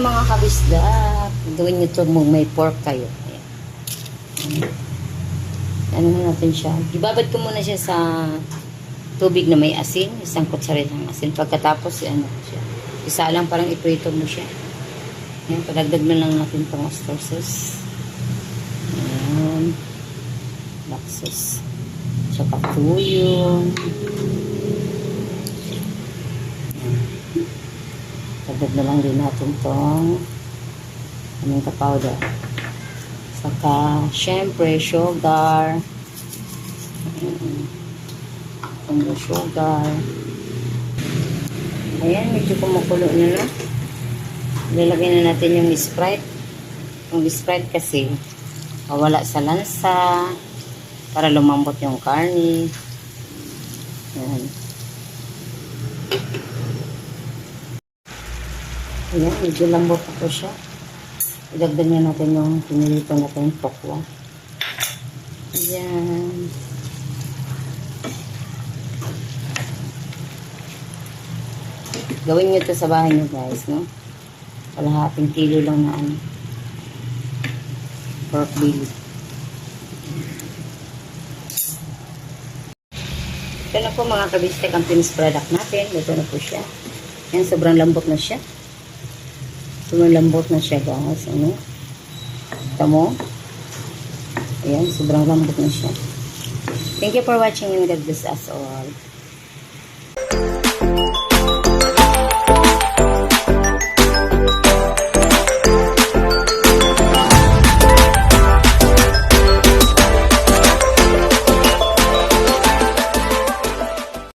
mga kabisdak. Gawin nyo ito may pork kayo. Ayan. Ano na natin siya. Ibabad ko muna siya sa tubig na may asin. Isang kutsaritang asin. Pagkatapos, ano siya. Isa lang parang iprito mo siya. Ayan, padagdag na lang natin itong oyster sauce. Ayan. Black sauce. Tsaka tuyo. Dagdag na lang din natin itong paminta powder. Saka, syempre, sugar. Ayan. Sugar. Ayan, medyo kumukulo na na. Ilalagay na natin yung Sprite. Yung Sprite kasi, mawala sa lansa. Para lumambot yung karne. Ayan. Ayan, medyo lambot ako siya. Idagdag na natin yung pinilito natin tokwa. Ayan. Gawin nyo ito sa bahay nyo guys, no? Kalahating kilo lang na ano. Pork belly. Ito na po mga kabistek ang finished product natin. Ito na po siya. Ayan, sobrang lambot na siya. Sobrang lambot na siya guys. Ano? Ito mo. Ayan, sobrang lambot na siya. Thank you for watching and God bless us all.